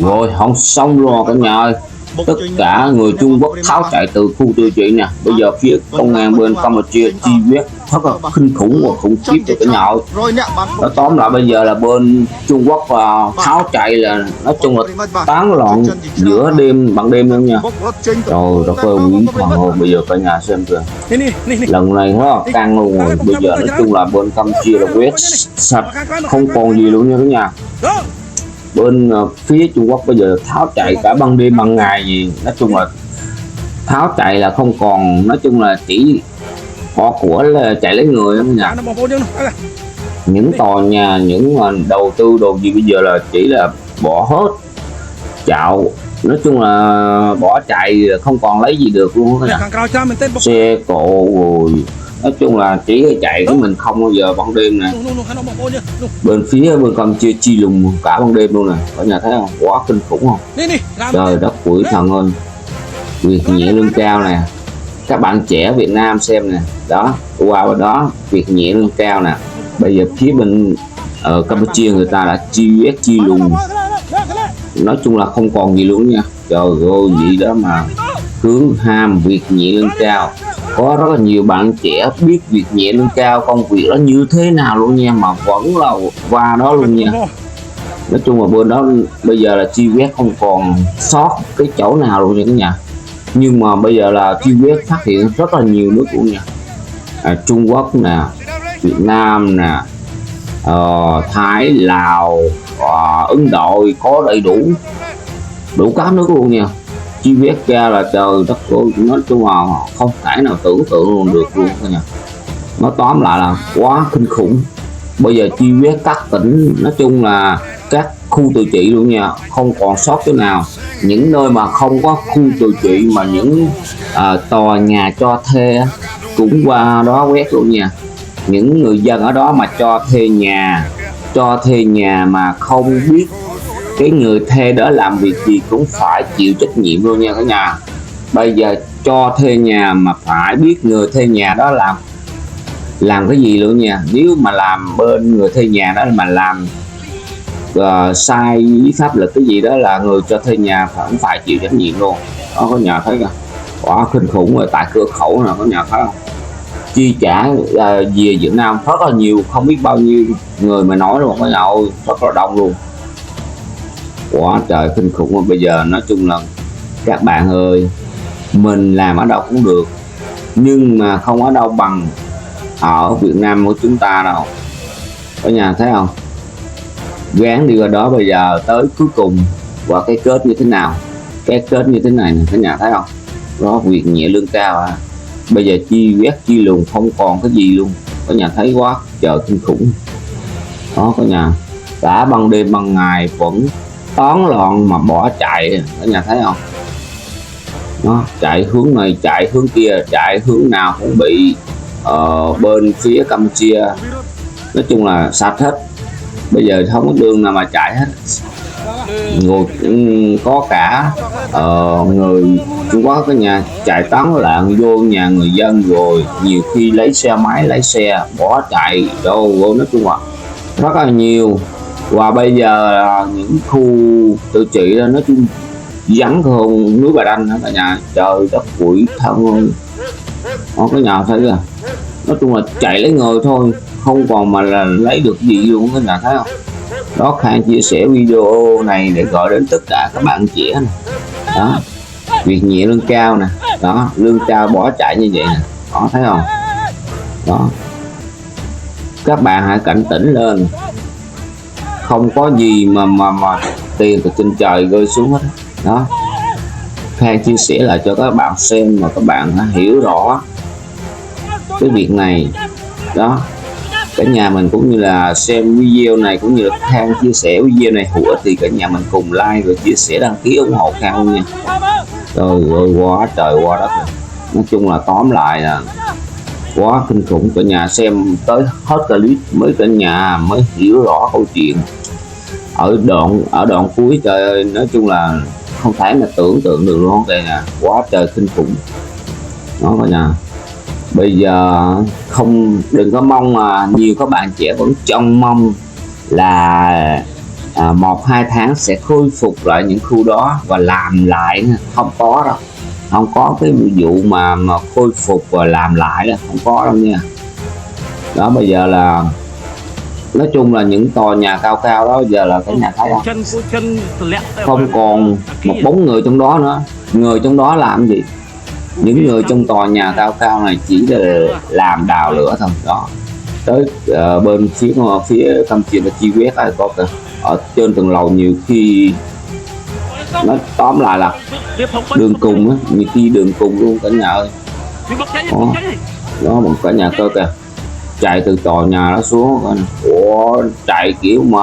Rồi không xong luôn cả nhà ơi. Tất cả người Trung Quốc tháo chạy từ khu tự trị nè. Bây giờ phía công an bên Campuchia truy quét rất là kinh khủng và khủng khiếp cho cả nhà ơi. Nó tóm lại bây giờ là bên Trung Quốc tháo chạy là nói chung là tán loạn giữa đêm ban đêm luôn nha. Trời đất ơi quý thần ơi, bây giờ cả nhà xem kìa. Lần này nó căng luôn rồi. Bây giờ nói chung là bên Campuchia là quét sạch không còn gì luôn nha cả nhà. Bên phía Trung Quốc bây giờ tháo chạy cả ban đêm ban ngày gì, nói chung là tháo chạy là không còn, nói chung là chỉ bỏ của là chạy lấy người đó nha. Những tòa nhà, những đầu tư đồ gì bây giờ là chỉ là bỏ hết chạo, nói chung là bỏ chạy không còn lấy gì được luôn đó nha. Xe cộ rồi nói chung là chỉ chạy của mình không bao giờ ban đêm nè. Bên phía bên Campuchia chi lùng cả ban đêm luôn nè, cả nhà thấy không, quá kinh khủng không. Trời đất quỷ thần ơi, việc nhẹ lương cao nè, các bạn trẻ Việt Nam xem nè, đó qua bên đó việc nhẹ lương cao nè. Bây giờ phía bên ở Campuchia người ta đã chi quét chi lùng, nói chung là không còn gì luôn nha. Trời ơi vậy đó mà hướng ham việc nhẹ lương cao. Có rất là nhiều bạn trẻ biết việc nhẹ lương cao công việc đó như thế nào luôn nha, mà vẫn là qua đó luôn nha. Nói chung là bên đó bây giờ là truy quét không còn sót cái chỗ nào luôn nha cả nhà. Nhưng mà bây giờ là truy quét phát hiện rất là nhiều nước luôn nha. Trung Quốc nè, Việt Nam nè, Thái, Lào, Ấn Độ, có đầy đủ các nước luôn nha. Truy quét ra là trời đất ơi, nói chung là không thể nào tưởng tượng luôn được luôn cả nhà. Nó tóm lại là quá kinh khủng. Bây giờ truy quét các tỉnh, nói chung là các khu tự trị luôn nha, không còn sót chỗ nào. Những nơi mà không có khu tự trị mà những tòa nhà cho thuê cũng qua đó quét luôn nha. Những người dân ở đó mà cho thuê nhà mà không biết cái người thuê đó làm việc gì cũng phải chịu trách nhiệm luôn nha cả nhà. Bây giờ cho thuê nhà mà phải biết người thuê nhà đó làm cái gì luôn nha. Nếu mà làm bên người thuê nhà đó mà làm sai với pháp luật cái gì đó là người cho thuê nhà cũng phải chịu trách nhiệm luôn đó. Có nhà thấy không, quá kinh khủng. Rồi tại cửa khẩu nào có nhà thấy không, chi trả về Việt Nam rất là nhiều, không biết bao nhiêu người mà nói luôn có nhà ơi, rất là đông luôn, quá trời kinh khủng. Bây giờ nói chung là các bạn ơi, mình làm ở đâu cũng được nhưng mà không ở đâu bằng ở Việt Nam của chúng ta đâu. Có nhà thấy không, gán đi qua đó bây giờ tới cuối cùng và cái kết như thế nào, cái kết như thế này nè, cả nhà thấy không, đó việc nhẹ lương cao bây giờ chi quét chi lùng không còn cái gì luôn. Cả nhà thấy quá trời kinh khủng đó. Cả nhà cả ban đêm ban ngày vẫn toán loạn mà bỏ chạy, cả nhà thấy không, nó chạy hướng này chạy hướng kia, chạy hướng nào cũng bị bên phía Campuchia nói chung là sạch hết. Bây giờ không có đường nào mà chạy hết. Rồi có cả người Trung Quốc cái nhà chạy tán loạn vô nhà người dân, rồi nhiều khi lấy xe máy lấy xe bỏ chạy đâu, nói chung là rất là nhiều. Và bây giờ những khu tự trị đó nói chung vắng hơn núi Bà Đanh cả nhà. Trời đất quỷ thân ơi, cái nhà thấy kìa, nói chung là chạy lấy người thôi, không còn mà là lấy được gì luôn. Các nhà thấy không đó. Khang chia sẻ video này để gọi đến tất cả các bạn trẻ này. Đó việc nhẹ lương cao nè, đó lương cao bỏ chạy như vậy nè, đó thấy không, đó các bạn hãy cảnh tỉnh lên, không có gì mà tiền từ trên trời rơi xuống hết đó. Khang chia sẻ lại cho các bạn xem mà các bạn hiểu rõ cái việc này đó. Cả nhà mình cũng như là xem video này cũng như là Khang chia sẻ video này hữu ích thì cả nhà mình cùng like rồi chia sẻ đăng ký ủng hộ Khang luôn nha. Trời ơi quá trời quá đất. Nói chung là tóm lại là quá kinh khủng. Cả nhà xem tới hết clip mới cả nhà mới hiểu rõ câu chuyện ở đoạn cuối. Trời ơi, nói chung là không thể là tưởng tượng được luôn. Đây nè, quá trời kinh khủng đó cả nhà. Bây giờ không đừng có mong mà nhiều các bạn trẻ vẫn trông mong là 1-2 tháng sẽ khôi phục lại những khu đó và làm lại. Không có đâu, không có cái vụ mà khôi phục và làm lại đó, không có đâu nha. Đó bây giờ là nói chung là những tòa nhà cao cao đó giờ là cái nhà thấy không, không còn một bóng người trong đó nữa. Người trong đó làm gì? Những người trong tòa nhà cao cao này chỉ là làm đào lửa thôi. Đó tới bên phía Campuchia là chi quét ai có kìa, ở trên tầng lầu nhiều khi nó tóm lại là đường cùng á, nhiều khi đường cùng luôn cả nhà ơi. Đó một cả nhà cơ kìa, chạy từ tòa nhà nó xuống. Ủa, chạy kiểu mà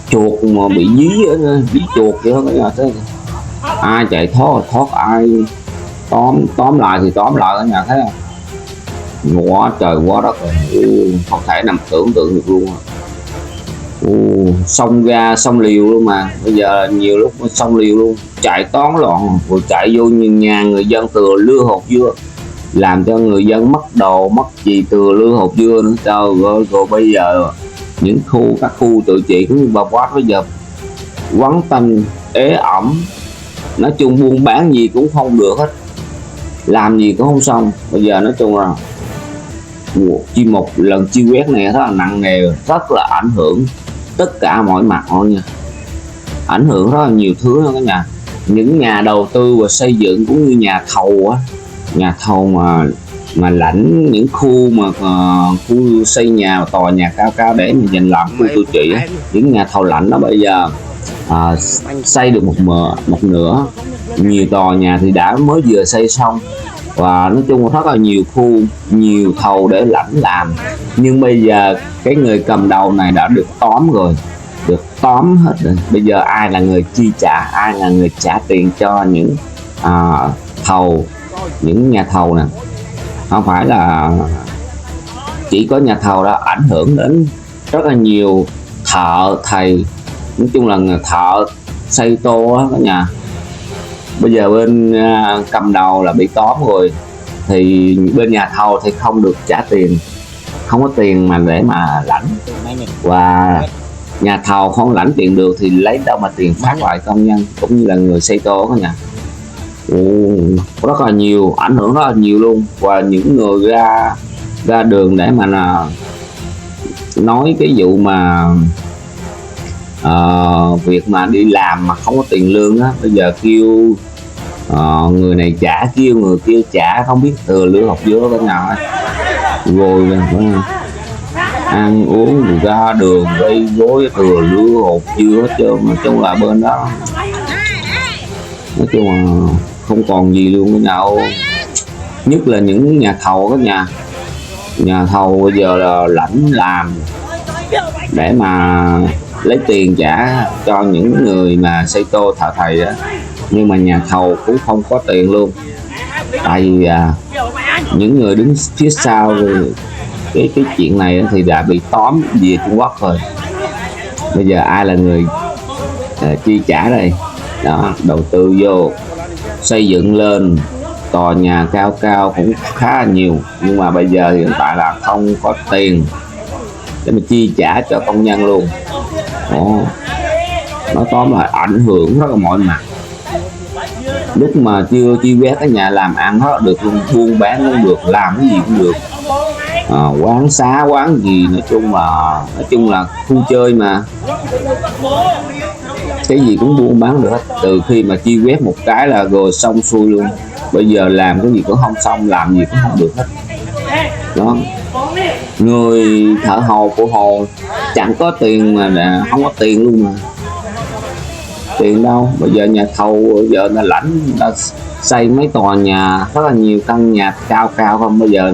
chuột mà bị dí chuột vậy đó cả nhà. Thế ai chạy thoát ai tóm lại thì tóm lại cả nhà thấy không. Quá trời quá đất rồi, không thể nằm tưởng tượng được luôn. Xông ra xông liều luôn mà bây giờ nhiều lúc xông liều luôn, chạy toán loạn rồi chạy vô nhà người dân từ lưa hột dưa, làm cho người dân mất đồ mất gì từ lưa hột dưa nữa. Trời ơi, rồi bây giờ những các khu tự trị cũng như Bà Quát bây giờ vắng tanh ế ẩm, nói chung buôn bán gì cũng không được hết, làm gì cũng không xong. Bây giờ nói chung là một lần truy quét này rất là nặng nề, rất là ảnh hưởng tất cả mọi mặt thôi nha, ảnh hưởng rất là nhiều thứ đó cả nhà. Những nhà đầu tư và xây dựng cũng như nhà thầu á, nhà thầu mà lãnh những khu mà khu xây nhà tòa nhà cao cao để mà dành làm khu tự trị á, những nhà thầu lãnh đó bây giờ xây được một nửa, nhiều tòa nhà thì đã mới vừa xây xong, và nói chung là rất là nhiều khu nhiều thầu để lãnh làm. Nhưng bây giờ cái người cầm đầu này đã được tóm rồi, được tóm hết rồi. Bây giờ ai là người chi trả, ai là người trả tiền cho những thầu, những nhà thầu nè. Không phải là chỉ có nhà thầu đó, ảnh hưởng đến rất là nhiều thợ thầy, nói chung là thợ xây tô á cả nhà. Bây giờ bên cầm đầu là bị tóm rồi, thì bên nhà thầu thì không được trả tiền, không có tiền mà để mà lãnh, và nhà thầu không lãnh tiền được thì lấy đâu mà tiền phát lại công nhân cũng như là người xây tô cả nhà. Rất là nhiều, ảnh hưởng rất là nhiều luôn. Và những người ra đường để mà nói cái vụ mà việc mà đi làm mà không có tiền lương á, bây giờ kêu người này trả, kêu người kia trả, không biết từ lứa học dứa cái nào ấy. Rồi ăn uống rồi ra đường gây rối từ lứa hột dưa hết trơn. Mà chung là bên đó nói chung là không còn gì luôn cái nào. Nhất là những nhà thầu các nhà thầu bây giờ là lãnh làm để mà lấy tiền trả cho những người mà xây tô thợ thầy đó. Nhưng mà nhà thầu cũng không có tiền luôn, tại vì những người đứng phía sau cái chuyện này thì đã bị tóm về Trung Quốc rồi. Bây giờ ai là người chi trả đây đó, đầu tư vô xây dựng lên tòa nhà cao cao cũng khá là nhiều, nhưng mà bây giờ hiện tại là không có tiền để mà chi trả cho công nhân luôn. Đó. Nó tóm lại ảnh hưởng rất là mọi mặt. Lúc mà chưa chi quét cái nhà làm ăn hết được luôn, buôn bán cũng được, làm cái gì cũng được, quán xá quán gì, nói chung là khu chơi mà cái gì cũng buôn bán được hết. Từ khi mà chi quét một cái là rồi xong xuôi luôn. Bây giờ làm cái gì cũng không xong, làm gì cũng không được hết. Đó, người thợ hồ của hồ chẳng có tiền mà không có tiền luôn mà, tiền đâu. Bây giờ nhà thầu bây giờ là lãnh, đã xây mấy tòa nhà rất là nhiều căn nhà cao cao không. Bây giờ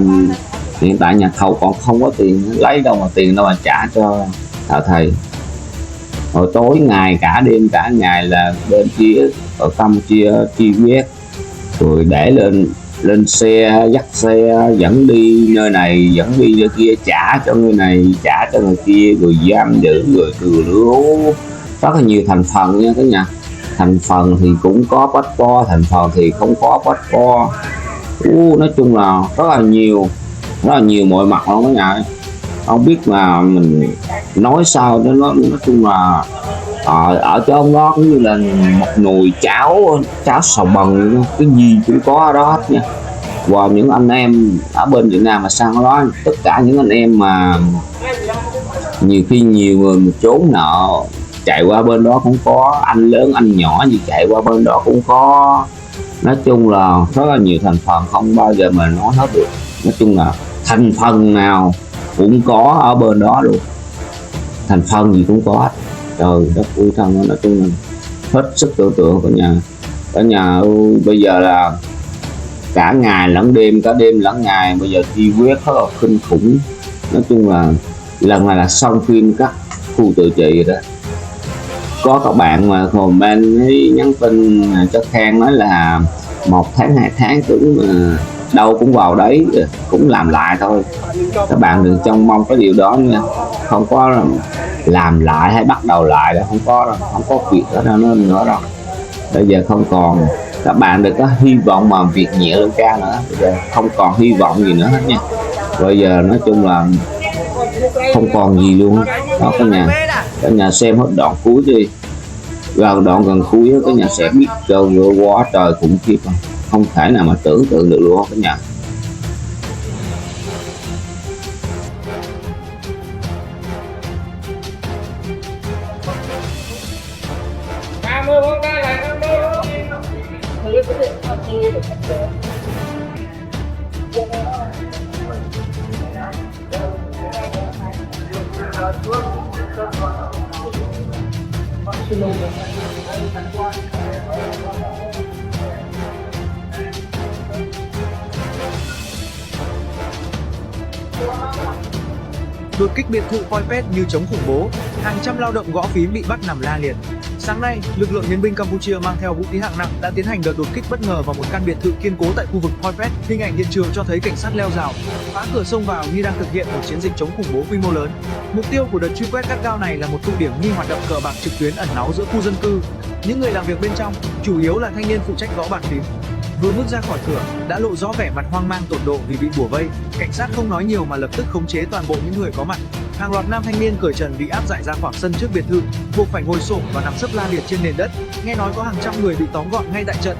hiện tại nhà thầu còn không có tiền, lấy đâu mà tiền đâu mà trả cho thợ thầy. Hồi tối ngày cả đêm cả ngày là bên kia ở Campuchia truy quét, rồi để lên xe, dắt xe dẫn đi nơi này dẫn đi nơi kia, trả cho người này trả cho người kia, rồi giam giữ, rồi từ lứa rất là nhiều thành phần nha cả nhà. Thành phần thì cũng có passport, thành phần thì không có passport. Nói chung là rất là nhiều mọi mặt luôn cả nhà. không biết mà mình nói sao cho nó nói chung là ở chỗ ông đó cũng như là một nồi cháo cháo sầu bần, cái gì cũng có ở đó hết nha. Và những anh em ở bên Việt Nam mà sang đó, tất cả những anh em mà nhiều khi nhiều người mà trốn nợ chạy qua bên đó cũng có, anh lớn anh nhỏ gì chạy qua bên đó cũng có. Nói chung là rất là nhiều thành phần, không bao giờ mà nói hết được. Nói chung là thành phần nào cũng có ở bên đó luôn, thành phần gì cũng có hết. Trời đất ơi, thân nói chung là hết sức tưởng tượng cả nhà ơi. Bây giờ là cả ngày lẫn đêm, cả đêm lẫn ngày, bây giờ truy quét rất là kinh khủng. Nói chung là lần này là xong phim các khu tự trị rồi đó. Có các bạn mà comment ấy, nhắn tin cho Khang nói là 1 tháng 2 tháng cũng đâu cũng vào đấy cũng làm lại thôi. Các bạn đừng trông mong cái điều đó nha, không có làm lại hay bắt đầu lại là không có đâu, không có việc đó nữa đâu. Bây giờ không còn, các bạn đừng có hy vọng mà việc nhẹ lương cao nữa, bây giờ không còn hy vọng gì nữa hết nha. Bây giờ nói chung là không còn gì luôn đó cả nhà xem hết đoạn cuối đi, đoạn gần cuối cả nhà sẽ biết trời quá trời khủng khiếp, không thể nào mà tưởng tượng được luôn cả nhà. Đột kích biệt thự Poi Pet như chống khủng bố, hàng trăm lao động gõ phím bị bắt nằm la liệt. Sáng nay, lực lượng hiến binh Campuchia mang theo vũ khí hạng nặng đã tiến hành đợt đột kích bất ngờ vào một căn biệt thự kiên cố tại khu vực Poi Pet. Hình ảnh hiện trường cho thấy cảnh sát leo rào, phá cửa xông vào như đang thực hiện một chiến dịch chống khủng bố quy mô lớn. Mục tiêu của đợt truy quét gắt gao này là một tụ điểm nghi hoạt động cờ bạc trực tuyến ẩn náu giữa khu dân cư. Những người làm việc bên trong chủ yếu là thanh niên phụ trách gõ bàn phím. Vừa bước ra khỏi cửa đã lộ rõ vẻ mặt hoang mang tột độ vì bị bủa vây. Cảnh sát không nói nhiều mà lập tức khống chế toàn bộ những người có mặt. Hàng loạt nam thanh niên cởi trần bị áp giải ra khoảng sân trước biệt thự, buộc phải ngồi xổm và nằm sấp la liệt trên nền đất. Nghe nói có hàng trăm người bị tóm gọn ngay tại trận.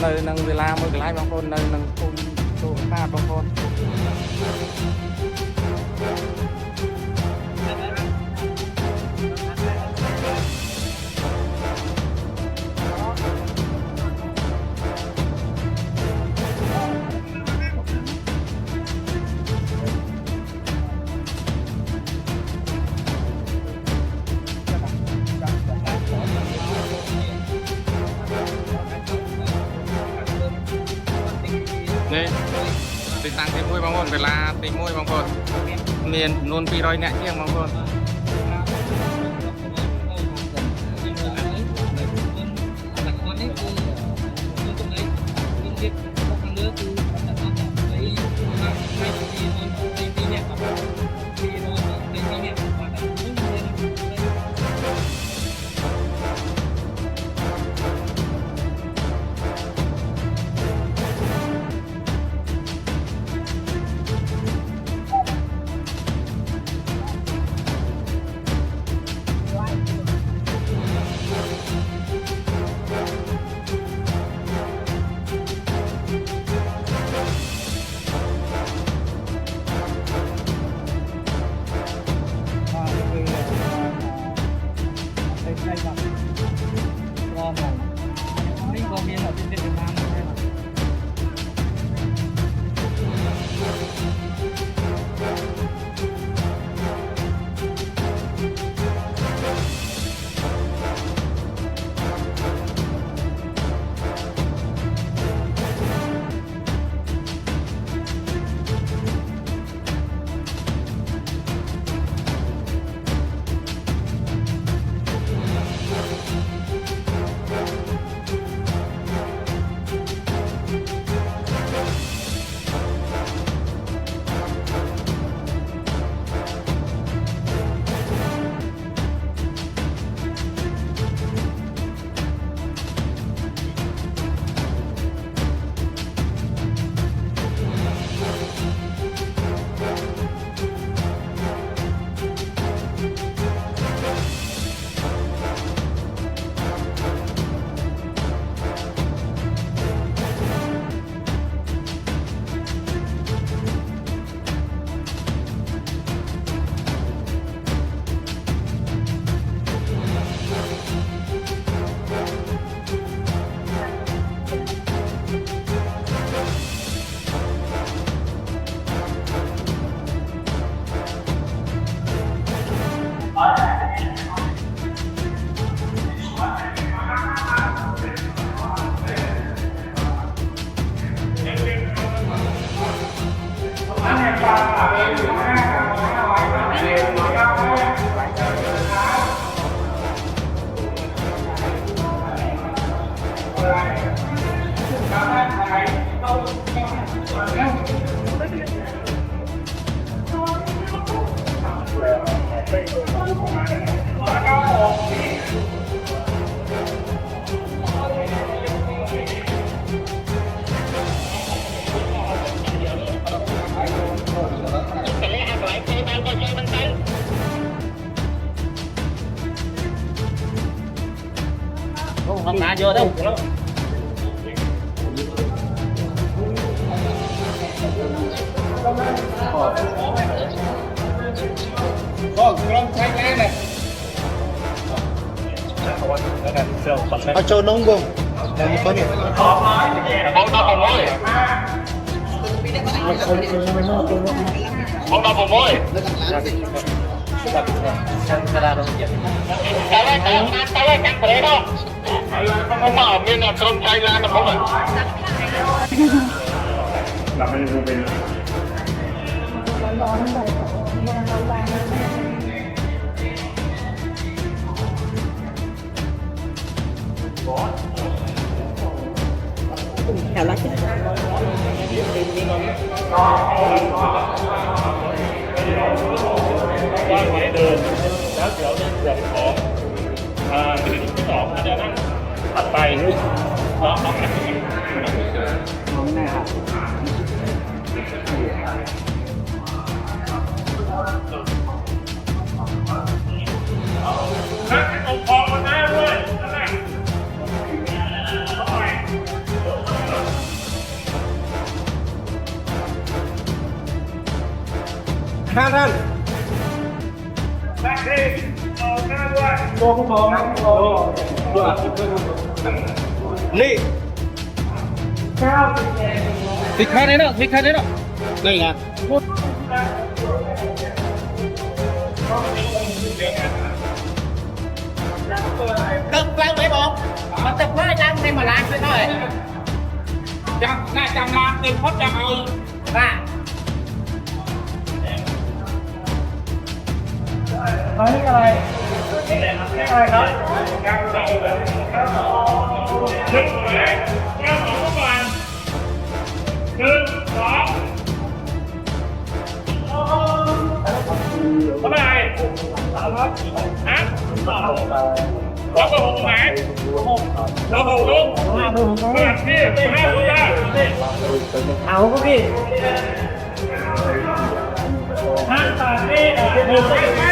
nơi nâng về la mới cái lái băng con nơi nâng con tô ta băng conนี่ติดตั้งที่มวยบางคนเวลาตีมวยบางคนเมียนนวลปีร้อยเนี่ยเที่ยงบางคน biết một thằng nữa từ là con nhỏ đấy mà hai đứa thì nó đi nhẹ mà thì nó đi nhẹ và nó cũng đây là ngon này mình có miếng ở trên Việt Nam đây mà không đá vô đâu con thay ngay này ở châu nông vùng làm có nhiều con tao còn mối con tao còn mối tao căng phải đấy đâu không mở miếng là cơm chay ra là không phải làm bên Chào lá qua ngoài đường đó kiểu như được ổn cái ổn nó cho nó thật tay đó ông con con ta rồi Than than Nị thịt khai đấy đó đây là Cực lên mấy bọn mà tập quá chăng nên mà làm cái thôi chẳng làm tiền phát chẳng ơi và nói cái này đó เท่าไหร่ฮะแล้วก็6ไหนแล้ว6ลูกแบบนี้5ลูกได้เอาก็พี่5 ตัดนี่1ได้ไหม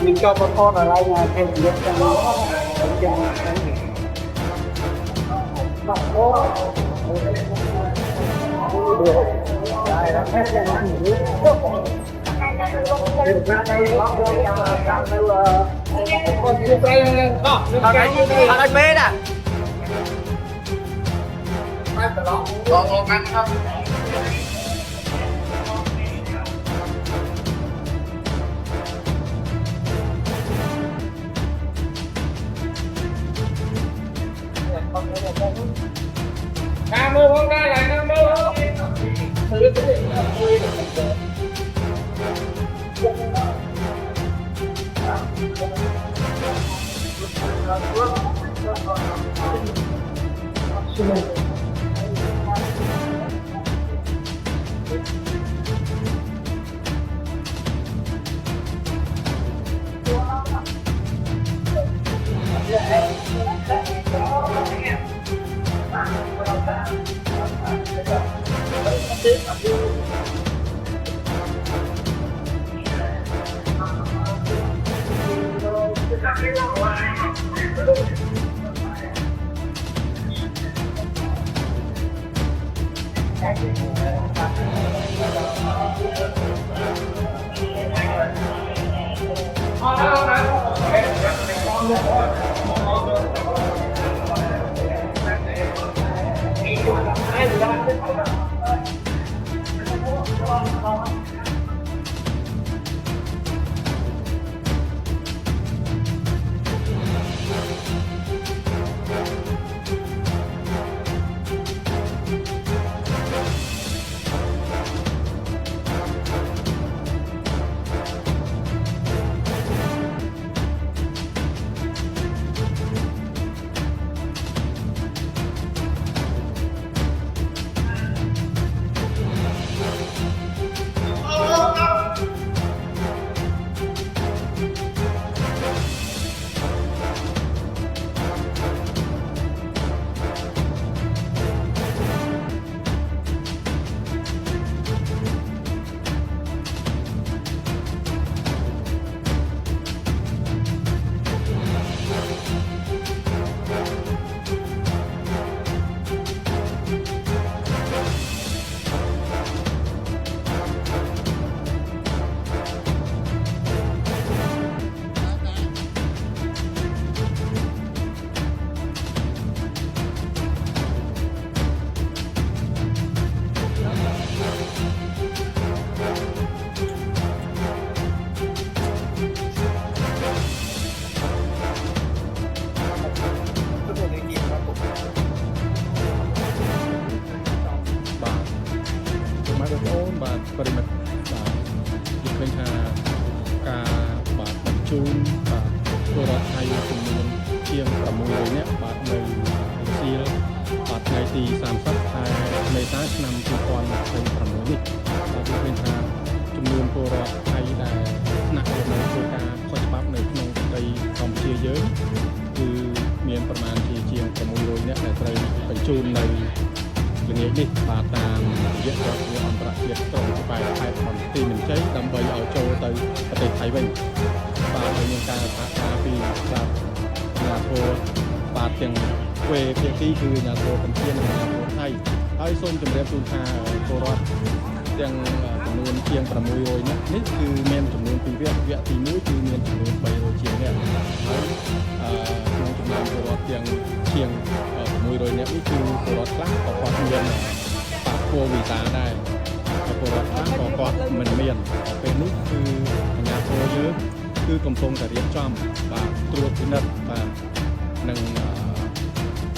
mình cho con ở đây nhà thêm biết cho nó Anh bên à? Còn ăn không? Nam mô Bổn Ra lại Nam mô.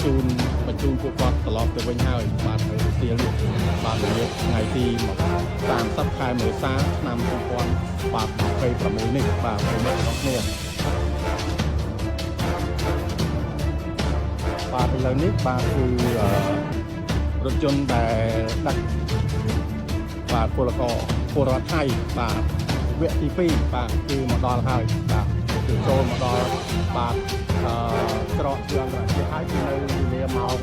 จูนพวกគាត់ត្រឡប់ទៅវិញហើយបាទហើយស្ទៀលនេះបាទរយៈថ្ងៃទី30 ខែមេសាឆ្នាំ2026នេះបាទប្រិមិត្តរបស់គ្នាបាទឥឡូវនេះបាទគឺរថយន្តដែលដាក់បាទពលរដ្ឋថៃបាទវគ្គទី2បាទគឺមកដល់ហើយបាទគឺចូលមកដល់បាទច្រកជាអន្តរជាតិហើយគឺនៅវេលាម៉ោង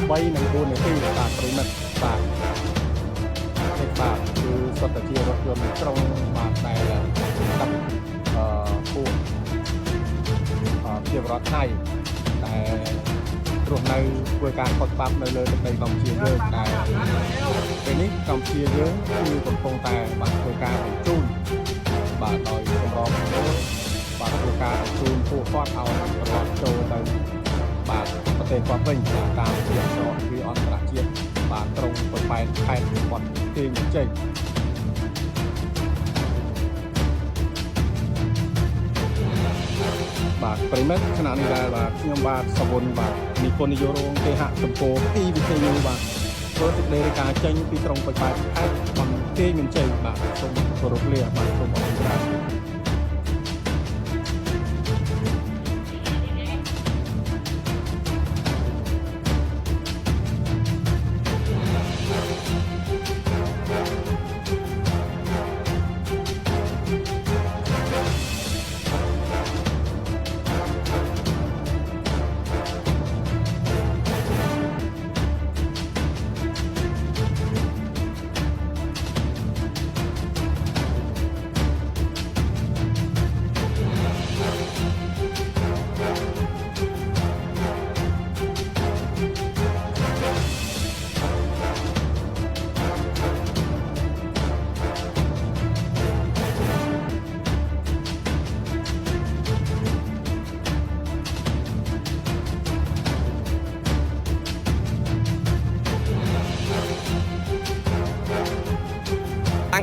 3:04 នាទីបាទប្រិមិត្តបាទនេះបាទគឺសុទ្ធតែជារថយន្តក្រុងបាទដែលដឹកពួកជារដ្ឋថៃដែលរស់នៅធ្វើការខុសច្បាប់នៅលើទឹកដីកម្ពុជាយើងតែពេលនេះកម្ពុជាយើងគឺកំពុងតែបាទធ្វើការបញ្ជូនបាទដោយសម្របសម្រួលបាទធ្វើការបញ្ជូនពួកគាត់ឲ្យត្រឡប់ចូលទៅបាទប្រទេសគាត់វិញតាមជាច្រកទ្វារអន្តរជាតិបាទត្រង់ទៅប៉ែនខេត្តគាត់ទាញចេញបាទប្រិមិត្តខណៈនេះដែរបាទខ្ញុំបាទសវុនបាទនិពន្ធនាយករងគេហទំព័រទីវិទ្យុបាទធ្វើសេចក្តីរាយការណ៍ចេញពីក្រុងប៉ែនខេត្តបន្ទាយមានជ័យបាទសូមគោរពលាបាទសូមអរគុណច្រើន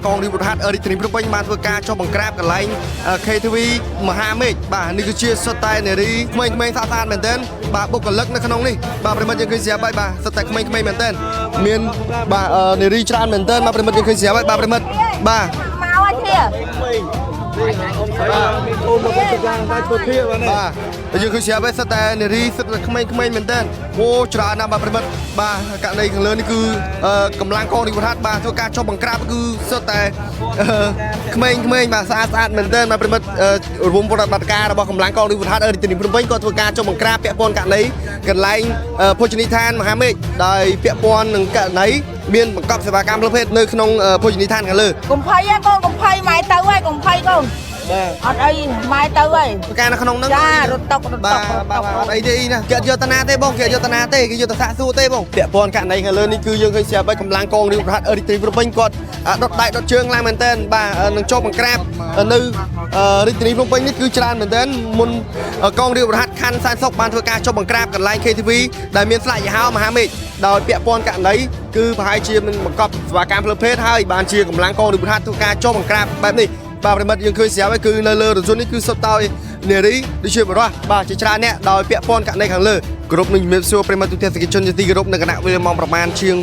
កងរាជបុរហាត់រាជធានីភ្នំពេញបានធ្វើការចុះបង្ក្រាបកន្លែង KTV មហាមេឃបាទនេះគឺជាសុទ្ធតែនារីក្មេងៗសាសានមែនទែនបាទបុគ្គលិកនៅក្នុងនេះបាទប្រិមិត្តយើងឃើញស្រាប់ហើយបាទសុទ្ធតែក្មេងៗមែនទែនមានបាទនារីច្រើនមែនទែនបាទប្រិមិត្តយើងឃើញស្រាប់ហើយបាទប្រិមិត្តបាទមកឲ្យធាមានកូនមកវិញយ៉ាងដែរធ្វើធាបាទនេះបាទយើងឃើញស្រាប់ហើយសុទ្ធតែនារីសុទ្ធតែក្មេងៗមែនទែនអូច្រើនណាស់បាទប្រិមិត្តបាទករណីខាងលើនេះគឺកម្លាំងកងរាជបុរហាត់បាទធ្វើការចុះបង្ក្រាបគឺសុទ្ធតែក្មេងៗបាទស្អាតមែនទែនបាទប្រិមិត្តរំពន្ធបត្តិការរបស់កម្លាំងកងរាជបុរហាត់រាជធានីភ្នំពេញក៏ធ្វើការចុះបង្ក្រាបពាក់ព័ន្ធករណីកន្លែងភោជនីយដ្ឋានមហាមេឃដោយពាក់ព័ន្ធនឹងករណីមានបង្កប់សេវាកម្មផ្លូវភេទនៅក្នុងភោជនីយដ្ឋានខាងលើកុំភ័យឯងកូនកុំភ័យម៉ែទៅហើយកុំភ័យកូនអត់អីម៉ែទៅហើយការនៅក្នុងហ្នឹងចារត់តុកបាទអត់អីទេណាគេយកតាណាទេបងគេយកតាណាទេគេយកទៅសាកសួរទេបងពាក់ព័ន្ធករណីខាងលើនេះគឺយើងឃើញស្រាប់ហើយកម្លាំងកងរាជបុរហាត់រាជធានីភ្នំពេញគាត់ដុតដៃដុតជើងឡើងមែនទែនបាទនឹងចុះបង្ក្រាបនៅរាជធានីភ្នំពេញនេះគឺច្រើនមែនទែនមុនកងរាជបុរហាត់ខណ្ឌសែនសុខបានធ្វើការចុះបង្ក្រាបកន្លែង KTV ដែលមានស្លាកយីហោមហាមេឃដោយពាក់ព័ន្ធករណីគឺប្រហែលជាមិនបង្កប់សេវាកម្មផ្លូវភេទហើយបានជាកម្លាំងកងរាជបុរហាត់ធ្វើការចុះបង្ក្រាបបែបនេះបាទប្រិមិត្តយើងឃើញស្រាប់ហើយគឺនៅលើរថយន្តនេះគឺសុទ្ធតែនារីដូចជាបរិះបាទជាច្រើនអ្នកដោយពាក់ព័ន្ធករណីខាងលើគ្រប់នឹងជំរាបសួរប្រិមិត្តទូទាំងសកម្មជនជាទីគោរពនៅគណៈវេលាម៉ោងប្រមាណជាង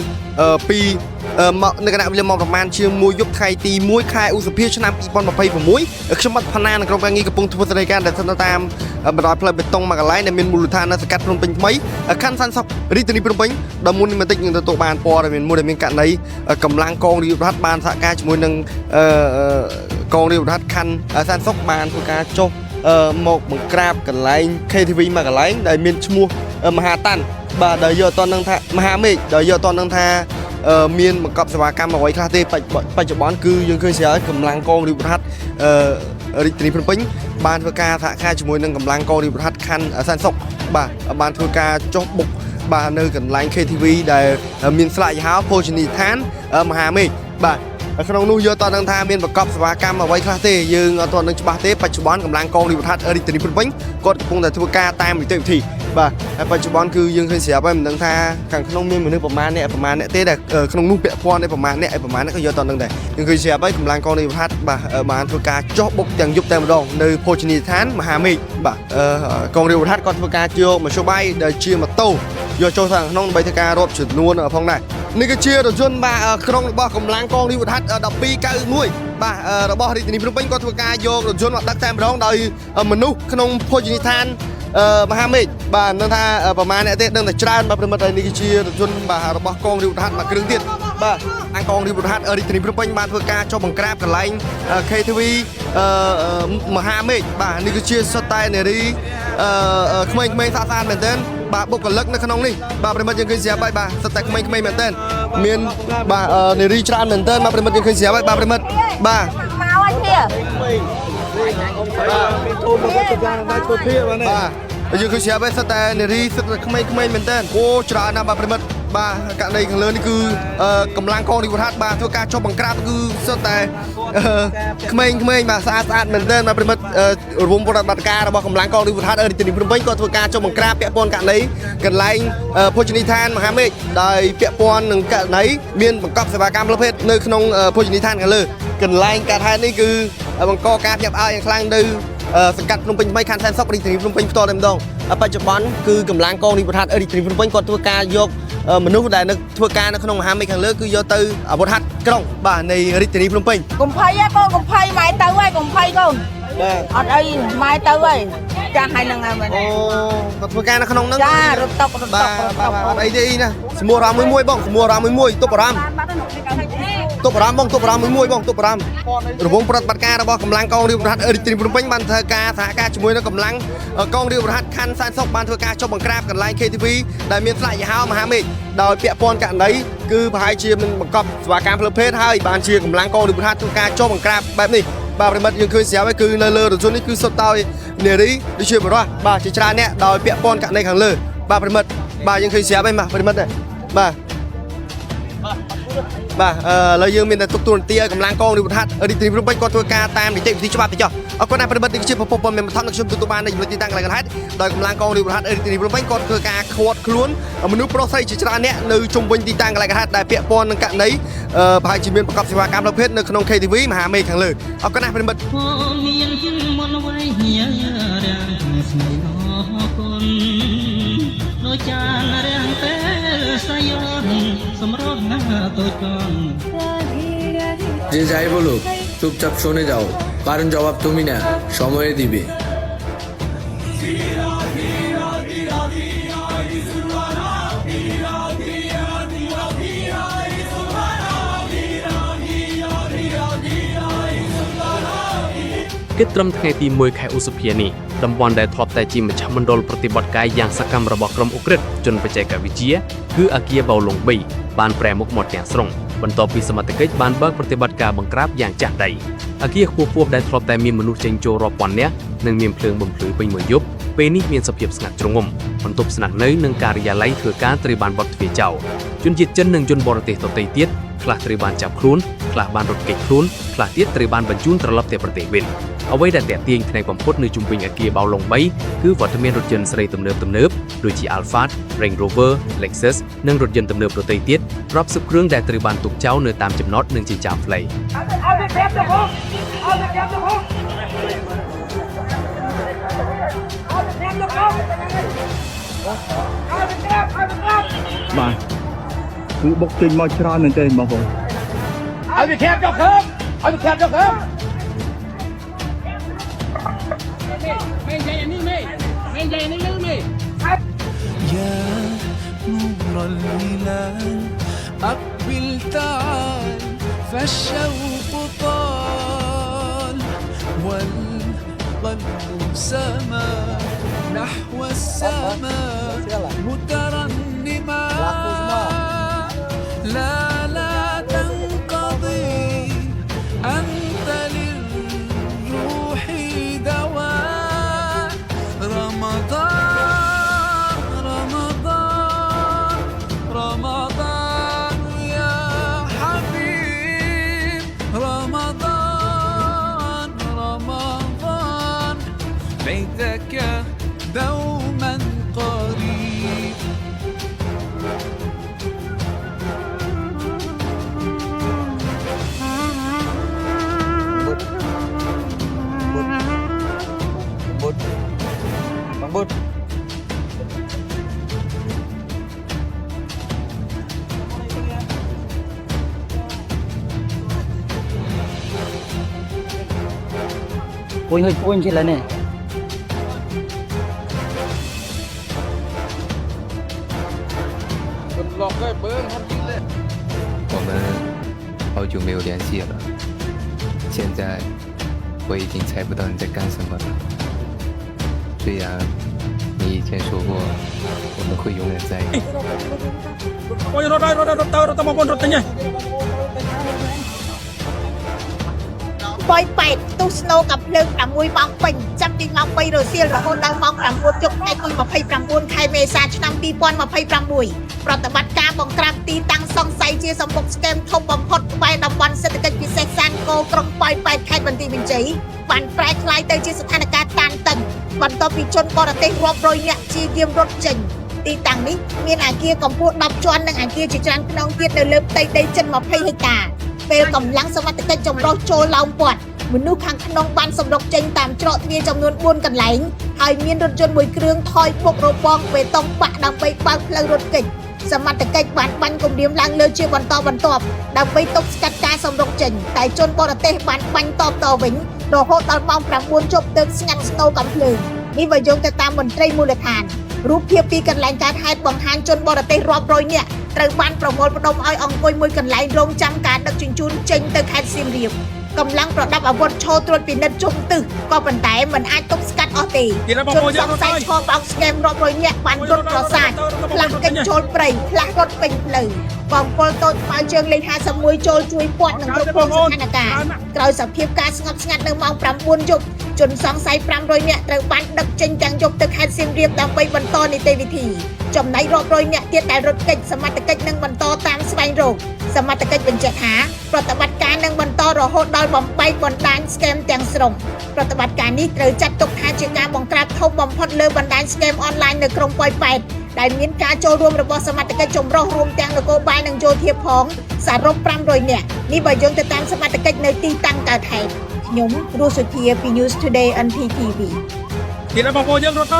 នៅគណៈវេលាម៉ោងប្រមាណជាង1យប់ថ្ងៃទី1ខែឧសភាឆ្នាំ2026ខ្ញុំបាត់ផាណានៅក្រុមការងារកំពុងធ្វើសេរីការដែលស្ថិតនៅតាមបណ្ដោយផ្លូវបេតុងមួយកន្លែងដែលមានមូលដ្ឋាននៅសង្កាត់ភ្នំពេញថ្មីខណ្ឌសែនសុខរាជធានីភ្នំពេញដល់មុននេះបន្តិចនឹងទទួលបានព័ត៌មានមួយដែលមានករណីកម្លាំងកងរាជបុរហាត់បានសហការជាមួយនឹងកងរាជបុរហាត់ខណ្ឌសែនសុខបានធ្វើការចុះមកបង្ក្រាបកន្លែង KTV មួយកន្លែងដែលមានឈ្មោះមហាតាន់បាទដែលយកអត់នឹងថាមហាមេឃដែលយកអត់នឹងថាមានបង្កប់សេវាកម្មអ្វីខ្លះទេបច្ចុប្បន្នគឺយើងឃើញស្រាប់កម្លាំងកងរាជបុរហាត់រាជធានីភ្នំពេញបានធ្វើការសហការជាមួយនឹងកម្លាំងកងរាជបុរហាត់ខណ្ឌសែនសុខបាទបានធ្វើការចុះបុកបាទនៅកន្លែង KTV ដែលមានស្លាកយីហោភោជនីយដ្ឋានមហាមេឃបាទ ក្នុងនោះយកតនឹងថាមានប្រកបសេវាកម្មអ្វីខ្លះទេយើងអត់ទាន់នឹងច្បាស់ទេបច្ចុប្បន្នកម្លាំងកងរាជបឋារាជធានីភ្នំពេញគាត់កំពុងតែធ្វើការតាមនីតិវិធីបាទហើយបច្ចុប្បន្នគឺយើងឃើញស្រាប់ហើយមិនដឹងថាខាងក្នុងមានមនុស្សប្រមាណអ្នកទេដែលក្នុងនោះពាក់ព័ន្ធឯប្រមាណអ្នកក៏យកតនឹងដែរយើងឃើញស្រាប់ហើយកម្លាំងកងរាជបឋាបាទបានធ្វើការចោះបុកទាំងយប់តែម្ដងនៅភោជនីយដ្ឋានមហាមេឃបាទកងរាជបឋាគាត់ធ្វើការយកមធ្យោបាយដែលជាម៉ូតូយកចូលខាងក្នុងដើម្បីធ្វើការរាប់ចំនួនផងដែរនេះគឺជារថយន្តបាទក្នុងរបស់កម្លាំងកងរាជបឋា1291បាទរបស់រាជធានីភ្នំពេញគាត់ធ្វើការយករថយន្តមកដឹកតែម្ដងដោយមនុស្សក្នុងភោជនីយដ្ឋានមហាមេឃបាទនឹងថាប្រមាណអ្នកទេដឹងតែច្រើនបាទប្រិមិត្តហើយនេះគឺជារថយន្តបាទរបស់កងរាជបឋាមួយគ្រឿងទៀតបាទអង្គកងរាជបឋារាជធានីភ្នំពេញបានធ្វើការចុះបង្ក្រាបកន្លែង KTV មហាមេឃបាទនេះគឺជាសុទ្ធតែនារីក្មេងៗសាសានមែនទែនបាទបុគ្គលិកនៅក្នុងនេះបាទប្រិមិត្តយើងឃើញស្រាប់ហើយបាទសុទ្ធតែក្មេងៗមែនទែនមានបាទនារីច្រើនមែនទែនបាទប្រិមិត្តយើងឃើញស្រាប់ហើយបាទប្រិមិត្តបាទមកឲ្យធៀបាទយើងឃើញស្រាប់ហើយសុទ្ធតែនារីសុទ្ធតែក្មេងៗមែនទែនអូច្រើនណាស់បាទប្រិមិត្តបាទករណីខាងលើនេះគឺកម្លាំងកងរាជបឋាបាទធ្វើការចុះបង្ក្រាបគឺសុទ្ធតែក្មេងៗបាទស្អាតមែនទែនបាទប្រិមិត្តរង្វង់ប្រតិបត្តិការរបស់កម្លាំងកងរាជបឋារាជធានីភ្នំពេញក៏ធ្វើការចុះបង្ក្រាបពាក់ព័ន្ធករណីកន្លែងភោជនីយដ្ឋានមហាមេឃដោយពាក់ព័ន្ធនឹងករណីមានបង្កប់សេវាកម្មប្រភេទនៅក្នុងភោជនីយដ្ឋានខាងលើកន្លែងកើតហេតុនេះគឺបង្កការភ្ញាក់ផ្អើលយ៉ាងខ្លាំងនៅសង្កាត់ភ្នំពេញថ្មីខណ្ឌសែនសុខរាជធានីភ្នំពេញផ្ទាល់តែម្ដងបច្ចុប្បន្នគឺកម្លាំងកងរាជបឋារាជធានីភ្នំពេញគាត់ធ្វើការយកមនុស្សដែលនៅធ្វើការនៅក្នុងមហាមេឃខាងលើគឺយកទៅអាវុធហត្ថក្រុងបាទនៃរាជធានីភ្នំពេញកុំភ័យហ៎កុំភ័យម៉ែទៅហើយកុំភ័យកូនបាទអត់អីម៉ែទៅហើយចាស់ហើយហ្នឹងហើយមែនអូគាត់ធ្វើការនៅក្នុងហ្នឹងចារត់តុកបាទអត់អីទេណាសមួរអារម្មណ៍មួយបងសមួរអារម្មណ៍មួយទប់អារម្មណ៍ទប់អារម្មណ៍បងទប់អារម្មណ៍មួយបងទប់អារម្មណ៍រង្វង់ប្រតិបត្តិការរបស់កម្លាំងកងរាជបឋារាជធានីភ្នំពេញបានធ្វើការសហការជាមួយនឹងកម្លាំងកងរាជបឋាខណ្ឌសែនសុខបានធ្វើការចុះបង្ក្រាបកន្លែង KTV ដែលមានស្លាកយីហោមហាមេឃដោយពាក់ព័ន្ធករណីគឺប្រហែលជាមិនបង្កប់សេវាកម្មផ្លូវភេទហើយបានជាកម្លាំងកងរាជបឋាធ្វើការចុះបង្ក្រាបបែបនេះបាទប្រិមិត្តយើងឃើញស្រាប់ហើយគឺនៅលើរថយន្តនេះគឺសុទ្ធតែនារីដូចជាបរិះបាទជាច្រើនអ្នកដោយពាក់ព័ន្ធករណីខាងលើបាទប្រិមិត្តបាទយើងឃើញស្រាប់ហើយបាទប្រិមិត្តបាទបាទឥឡូវយើងមានតែទុកទូរនទីឲ្យកម្លាំងកងរាជបឋារាជធានីភ្នំពេញគាត់ធ្វើការតាមនីតិវិធីច្បាប់ទៅចុះអរគុណណាស់ប្រិមិត្តនេះជាប្រព័ន្ធព័ត៌មានបឋមនៅខ្ញុំទទួលបាននៅចំណុចទីតាំងកន្លែងហេតុដោយកម្លាំងកងរាជបឋារាជធានីភ្នំពេញគាត់ធ្វើការឃាត់ខ្លួនមនុស្សប្រុសស្រីជាច្រើនអ្នកនៅជុំវិញទីតាំងកន្លែងហេតុដែលពាក់ព័ន្ធនឹងករណីប្រហែលជាមានប្រកបសេវាកម្មប្រភេទនៅក្នុង KTV មហាមេឃខាងលើអរគុណណាស់ប្រិមិត្តមានមុនវ័យហៀរាំងស្នេហ៍អរគុណដូចចានរាំងពេលសាយសម្រុំណាតូចកនযে যাই বলুক চুপচাপ শুনে যাও কারণ জবাব তুমি না সময়ে দিবেគិតត្រឹមថ្ងៃទី1 ខែឧសភានេះតំបន់ដែលធ្លាប់តែជាមជ្ឈមណ្ឌលប្រតិបត្តិការយ៉ាងសកម្មរបស់ក្រុមអ៊ុក្រិតជនបច្ចេកវិទ្យាគឺអគារបៅឡុង3បានប្រែមុខមកទាំងស្រុងបន្ទាប់ពីសមត្ថកិច្ចបានបើកប្រតិបត្តិការបង្ក្រាបយ៉ាងចាស់ដៃអគារខ្ពស់ៗដែលធ្លាប់តែមានមនុស្សចេញចូលរាប់ពាន់នាក់និងមានភ្លើងបំភ្លឺពេញមួយយប់ពេលនេះមានសភាពស្ងាត់ជ្រងំបន្ទប់ស្នាក់នៅនិងការិយាល័យធ្វើការត្រូវបានបិទទ្វារចោលជនជាតិចិននិងជនបរទេសដទៃទៀតខ្លះត្រូវបានចាប់ខ្លួនខ្លះបានរត់គេចខ្លួនខ្លះទៀតត្រូវបានបញ្ជូនត្រឡប់ទៅប្រទេសវិញអ្វីដែលទាក់ទាញផ្នែកបំផុតនៅជុំវិញអគារបៅឡុង3គឺវត្តមានរថយន្តស្រីទំនើបដូចជា Alfa, Range Rover, Lexus និងរថយន្តទំនើបដទៃទៀតរាប់សិបគ្រឿងដែលត្រូវបានទុកចោលនៅតាមចំណតនិងចិញ្ចើមផ្លូវបាទគឺបុកចេញមកច្រើនមែនទេបងប្អូនឲ្យវាខាបចុះខើឲ្យវាខាបចុះខើيا نور الهلال أقبل تعال فالشوق طال والقلب سما نحو السماء مترنما لا تنقضي أنت للروح دواء رمضان يا حبيب បើ Puin hơi puin chứ là nè. 我们好久没有联系了，现在我已经猜不到你在干什么了。虽然你以前说过我们会永远在一起。 Bơi bẹt tu snow gặp lưng làm mùi bóng bình chăm đi ngọc bay rồi xiên là hôn đang mong làm muôn chục ngày tôi mà phay làm muôn khai về xa cho năm pi pon mà phay làm mùi rồi tập bắt ca bằng crab ti tăng song say chia song một scam thông bằng hot bay đồng bằng sẽ được cái xe san cô trong bơi bẹt khai bản tin mình chỉ bản trái khai tới chia sẻ thành tan tầng bản to bị chôn con là tên rob rồi nhẹ chia game rốt trình ti tăng đi miền ai kia còn buộc đọc cho anh đang ai kia chỉ cho anh nông kia từ lớp tây đây chân mà phay hay cả về cầm lắng xong mặt cái chồng rau trôi lòng quạt mình nuôi hàng khăn nông ban sầm độc tranh tạm trọ thì trong nguồn buôn cần lãnh hai miền rốt chôn mùi kêu thoi bộc rô bong về tông bạc đang bay bao lâu rốt kịchสมัติกบานบันกลมเดียมลางเลือเชื่อบอลตอบอลตอบดาวไปตกสกัดการสมรบจิงแต่จนบอลเตะบานบันตอบต่อวิ่งโดโหตอนมองปรับวนจบตึกสงัดสโนกับเพลิงนี่วายงจะตามบนไตรมูลฐานรูปเพียบปีกันแหลงการให้บังฮันจนบอลเตะรอบโรยเนี่ยเติมบันประมวลประดมอ้อยอ่องกวยมวยกันไหลลงจำการดักจุนจุนจิงตึกแคดซิมเรียบกำลังประดับอาวุธโชว์ตรวจปีนัดจุ่มตึกก็เป็นแต่เหมือนไอ้ตกสกัดออตีจนสองสายชอบเอาสแกมรอบโรยเนี่ยบันรถกระสานพลังกันโชว์เปรย์พลังรถเป็นเลยกองพลโตมาเชิงเลยหาสมุยโจช่วยปวดหนังกระโปรงสถานการณ์กล่าวสับเพียบการสงบสงัดหนึ่งมองปรำบุญจุกจนสองสายปรำโรยเนี่ยเติมบันดักจิงจังยกตึกแคดซิมเรียบดำไปบรรทอในเตวิธีจมในรอบโรยเนี่ยเตี้ยแต่รถเก่งสมัติกหนึ่งบรรทอตามสบายโรสมัติกเป็นเจ็ดหาปฏิบัติการหนึ่งบรรทอรอโหดดอยบอมไปบนด้านสแกมแตงสรงปฏิบัติการนี้เกิดจัดตกทางเชียงการบังกราบเข้าบอมพดเลือบนด้านสแกมออนไลน์ในกรงปอยแปดได้มีการโจรวมระบบสมัติกจมรอรวมแตงโกบายหนึ่งโจเทียบพ้องสารบปรำโดยเนี่ยนี่บ่ยงจะตามสมัติกในตีตั้งกาไทยยมรู้สุดที่ปีนิวส์ทูเดย์อันพีทีวีที่เราบอกยังรถไฟ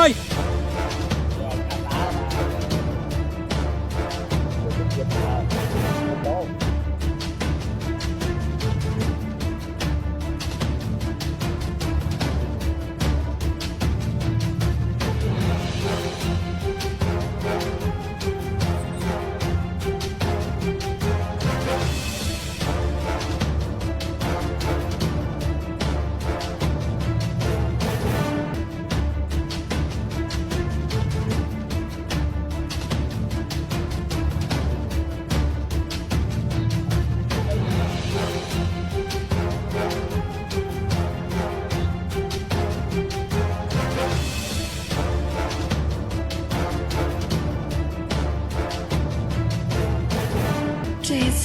这一次，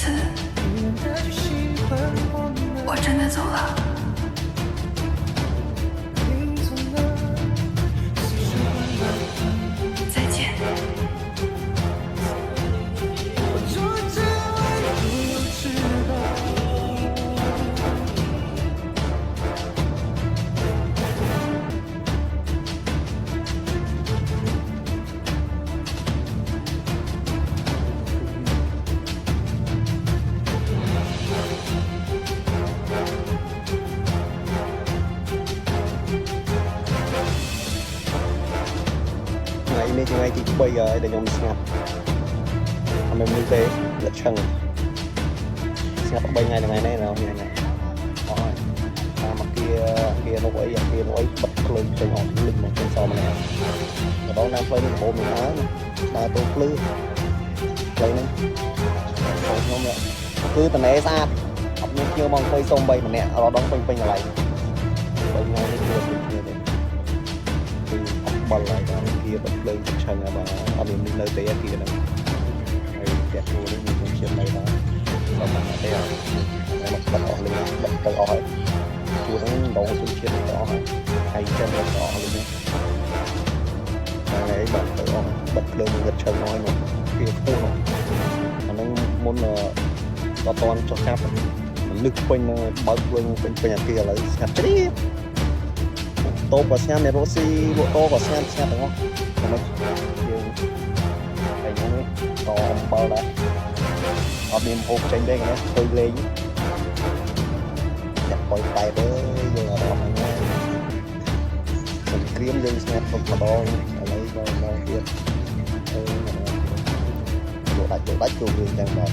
我真的走了。再见。នេះថ្ងៃទី3ហើយដែលខ្ញុំស្ងាត់អត់មានមួយទេលក្ខឹងស្ងាត់3ថ្ងៃថ្ងៃនេះដល់ថ្ងៃនេះអស់ហើយតាមមកkiaនោះអីបិទភ្លើងចេញអស់លឹងមកចេញសម្នាក់ម្ដងតាមផ្លូវនេះបោមានហើយដើរទៅភ្លឺផ្លូវនេះខ្ញុំគឺតនេស្អាតអត់មានខ្ញុំមកអង្គុយសុំ3ម្នាក់រដងពេញកន្លែង3ថ្ងៃនេះគឺគ្នាទេគឺអត់បលហើយដល់kia bật lên chân là bà ở miền nơi tây kia này hay kẹt vô đấy mình cũng chuyện này đó xong mà đây là mặt bật ở lên bật tới ở hỏi chùa nó đầu cũng chuyện đó hỏi hay chân là ở lên đấy này bật tới ở bật lên mình gật chân nói mà kia khô nó nó muốn là có toàn cho khắp lực quanh bớt quanh nhà kia là sạch chết tô của xem này Rossi bộ tô của xem đúng không? Còn nó nhiều phải nhớ có bao đấy ở bên hộp trên đây này tôi lên nhập coi tay với giờ là đó mà mình kiếm lên xem không có bao ở đây nó tiền chỗ đách chỗ người đang vào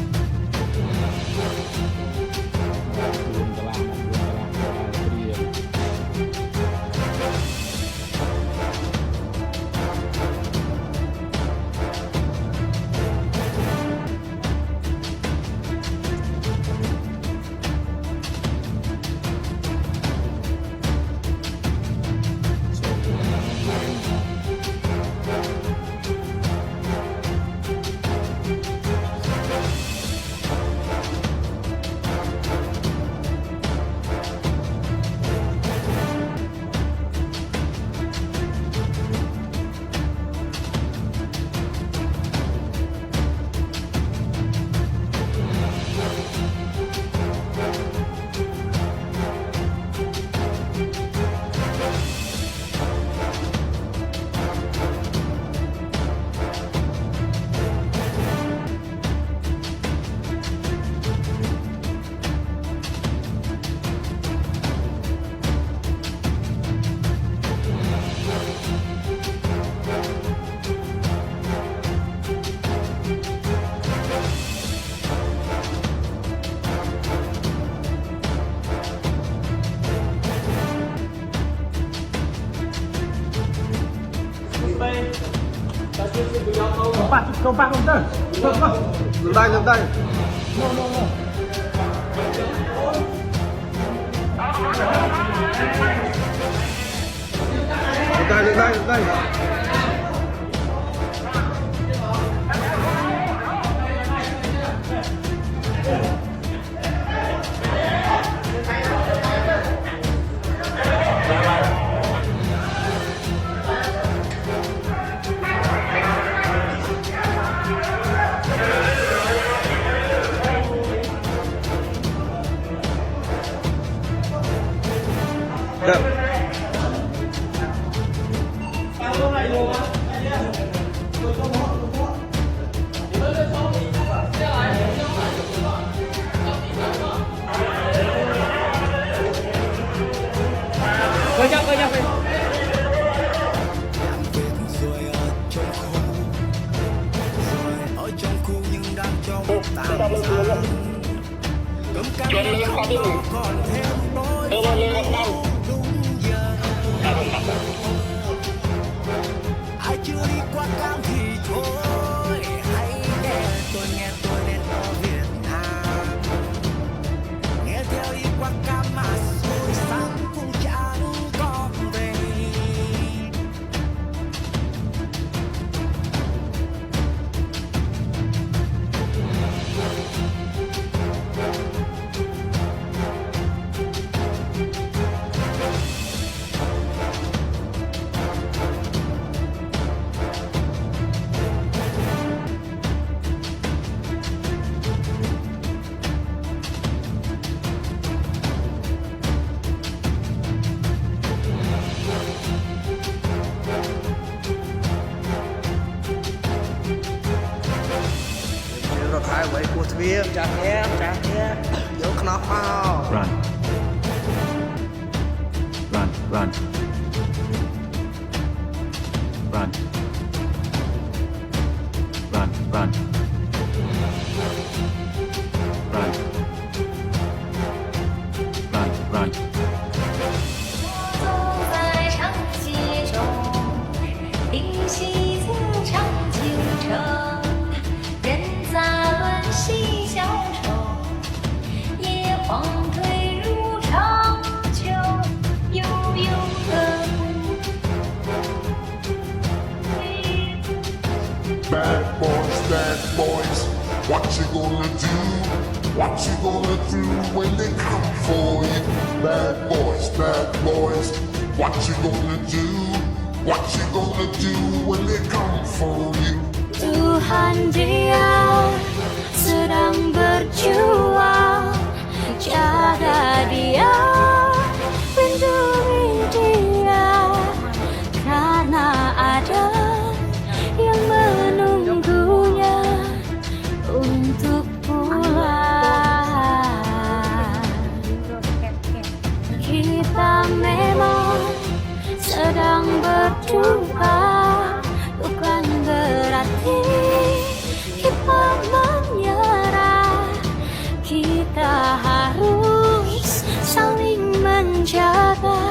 Không phát không tới. Dừng tay, dừng tay. Dừng tay, dừng tay. Ai chưa đi qua cam thì thôi, hãy nghe tôi đến ở Việt Nam. Nghe theo đi qua cam mà rồi sáng cũng chẳng có về. Rồi thái vậy của thuyền chặt em vô knop vào. Run. Run, run. Run. Run, run. Run. Run, run. 在长街中，灵犀自长京城，人杂乱嬉小丑，夜黄退入长久，悠悠的。 Bad boys, what you gonna do? What you gonna do when they come for you? Bad boys, what you gonna do? What you gonna do when they come for you? Tuhan dia sedang berjuang, jaga dia, lindungi dia. berduka, bukan berarti kita menyerah. Kita harus saling menjaga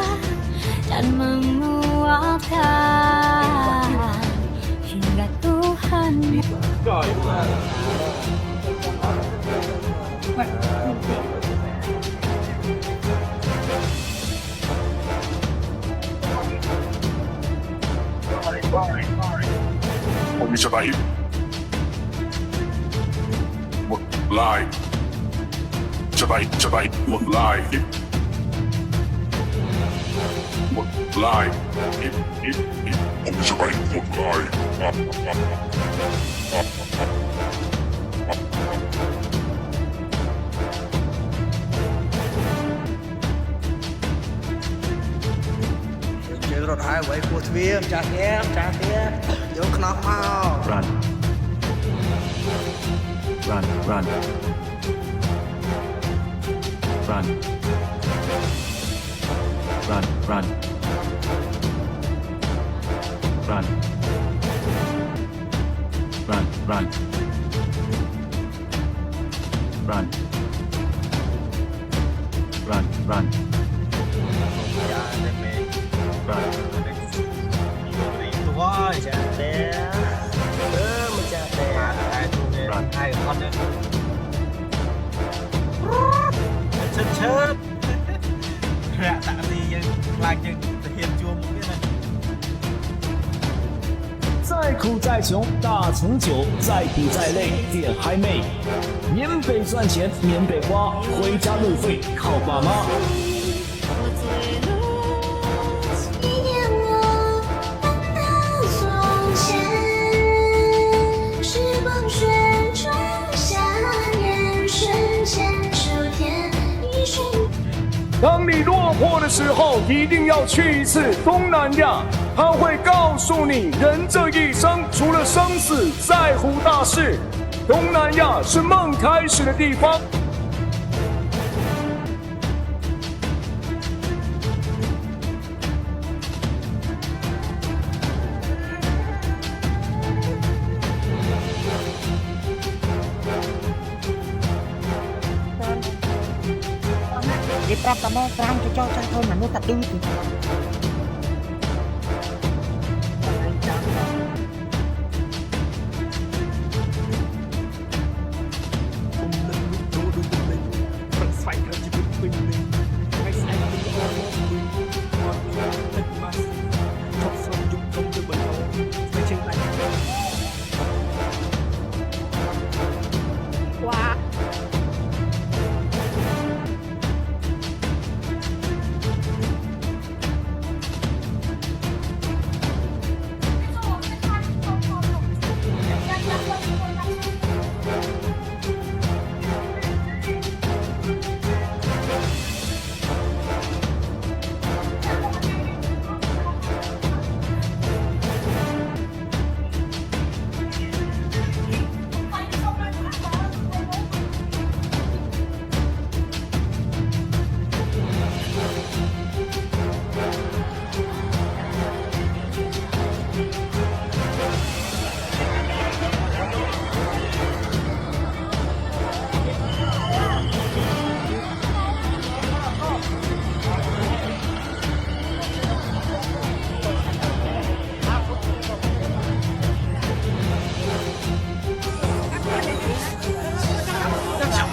dan menguatkan hingga Tuhan. Kami terbaik. Live. Terbaik. Live. Live. Kami terbaik. Live. យើងរត់ហើយໄວពោះទ្វារម្ចាស់ទៀតយកខ្នោះមក Run. Run. Run. Run. Run. Run. Run. Run. Run. Run. Run. Run. Run. Thôi chả té mà chả té hai con đấy chết rạ tạ gì lại chừng hiện chuông một cái này 再苦再穷，大从酒；再苦再累，店还没。缅北赚钱，缅北花，回家路费靠爸妈。当你落魄的时候，一定要去一次东南亚，它会告诉你，人这一生除了生死，在乎大事。东南亚是梦开始的地方。Dia pertama terang cocok cocok mana tak dulu. Wah.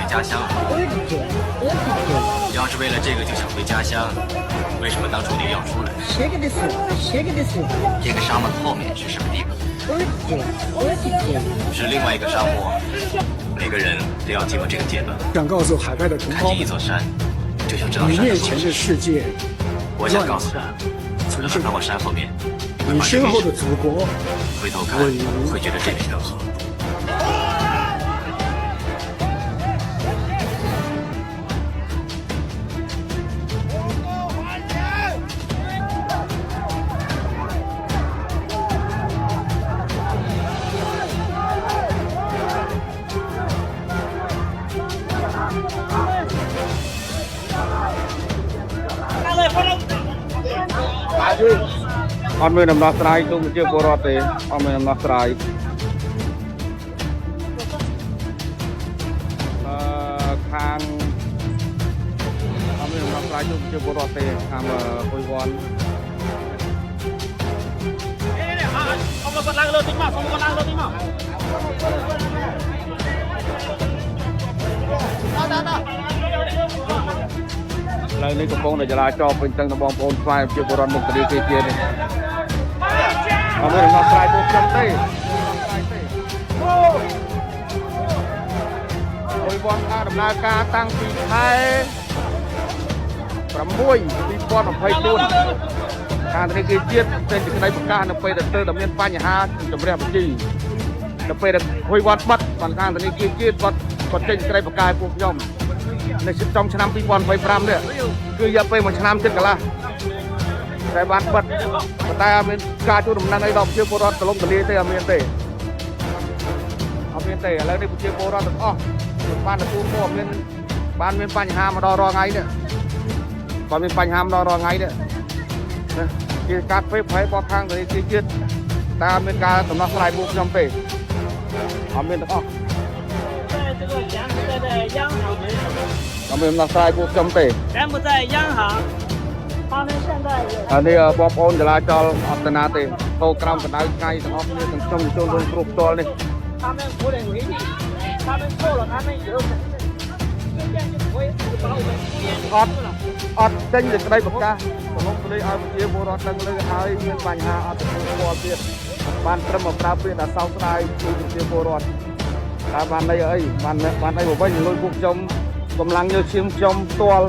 家乡。要是为了这个就想回家乡，为什么当初你要出来？这个沙漠的后面是什么地方？是另外一个沙漠。每个人都要经过这个阶段。想告诉海外的同胞，看见一座山，就想知道你山的面前的世界，我想告诉他，等他到我山后面，你身后的祖国，回头看会觉得这里更好。 Hãy subscribe cho kênh Ghiền Mì Gõ để không bỏ lỡ អត់មានដំណោះស្រាយទូជាពលរដ្ឋទេអត់មានដំណោះស្រាយខាងអត់មានដំណោះស្រាយទូជាពលរដ្ឋទេខាងពុយវ័នông còn lang lơ tính mà ông còn lang lơ tính mà lời nàyកំពុងតែចរាចរពេញទាំងបងប្អូនស្វែងជាបរិបទមុខរីគេទៀតនេះអត់មានដំណោះស្រាយពួកខ្ញុំទេពុយវ័នថាដំណើរការតាំងពីខែ6 2024ការធនាគារជាតិចេញសេចក្តីប្រកាសនៅពេលដែលមានបញ្ហាជំរះបញ្ជីនៅពេលដែលហួយវត្តបាត់បានខាងធនាគារជាតិគាត់ចេញសេចក្តីប្រកាសពួកខ្ញុំនៅtrongឆ្នាំ2025នេះគឺរយៈពេល1ឆ្នាំជិតកន្លះតែបានបាត់តែអត់មានការជួយដំណឹងអីដល់ប្រជាពលរដ្ឋទលំទលាយទេអត់មានទេឥឡូវនេះប្រជាពលរដ្ឋទាំងអស់បានទទួលព័ត៌មានបានមានបញ្ហាមកដល់រាល់ថ្ងៃនេះបានមានបញ្ហាមកដល់រាល់ថ្ងៃនេះជាការផ្ទៃផ្ទៃរបស់ខាងធនាគារជាតិតែមានការដំណោះស្រាយពួកខ្ញុំទេអត់មានទាំងអស់អត់មានដំណោះស្រាយពួកខ្ញុំទេនេះបងប្អូនចរាចរណ៍អត់តាណាទេតោក្រោមកម្ដៅថ្ងៃទាំងអស់គ្នាទាំងខ្ញុំចូលរួមគ្រប់ផ្ទាល់នេះអត់ចេញសេចក្តីប្រកាសសំណុំទលេឲ្យប្រជាពលរដ្ឋដឹងលើហើយមានបញ្ហាអត់ទទួលស្គាល់ទៀតបានត្រឹមមកប្រើពាក្យថាសោកស្ដាយជួយប្រជាពលរដ្ឋតែបានន័យអីបានអីមកវិញលុយពួកខ្ញុំកម្លាំងយកឈាមខ្ញុំផ្ទាល់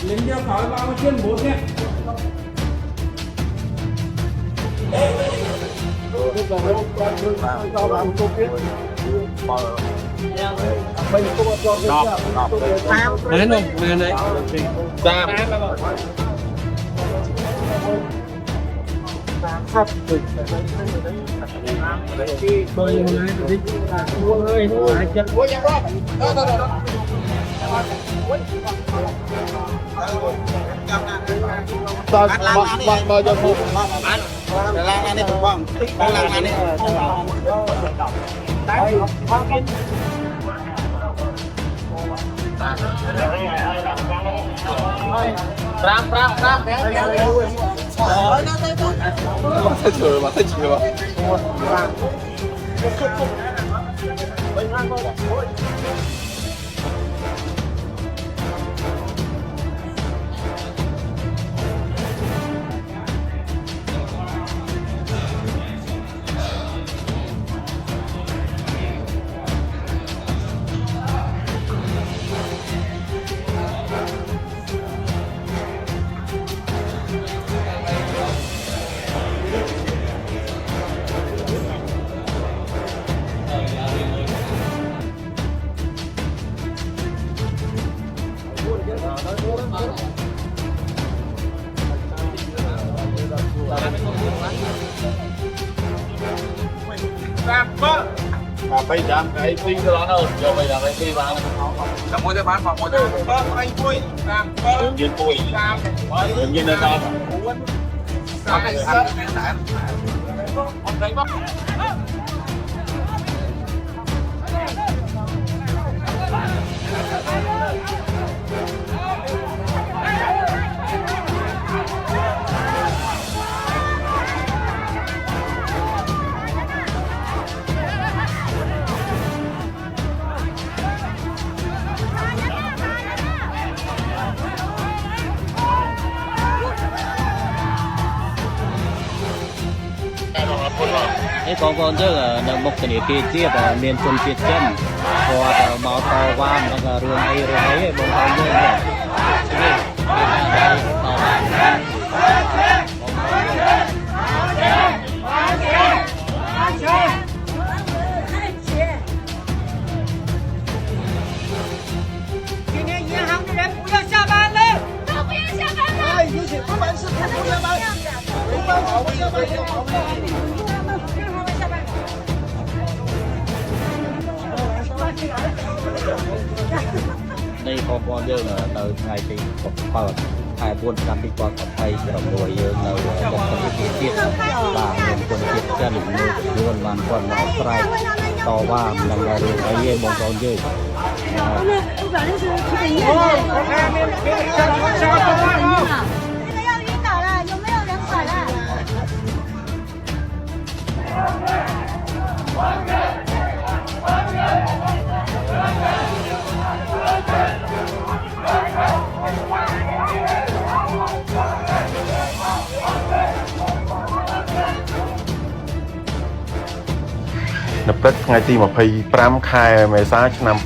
lính đeo khẩu bao nhiêu chuyên 4 nhé Đến rồi, về đây. Ra. Sắp rồi. Bơi lên đi. Buông ơi, hai chân. Ôi giang đó. Đó. Bạn bơi cho phục. Bạn. Lang này phục không? Lang này. Ram. Bắt chừa. Bây giờ cái pin cho nó đâu, giờ bây giờ cái pin vào nó mua cho bán phòng mua cho anh vui, đương nhiên vui, đương nhiên là sao? con chứ là một cái kia chia là miền xuân chia chân và máu to vang là rương ấy bông hồng như今天银行的人不要下班了，都不要下班了。哎，有请不管是不下班，不要跑，不下班，要跑。 đây con dương là từ ngày thì phật 24 năm đi qua còn thầy đồng đội dương là một cái tiết và một quân tiết chân luôn hoàn toàn nó trai to ba là đường ấy một con dươngនៅព្រឹកថ្ងៃទី25ខែមេសាឆ្នាំ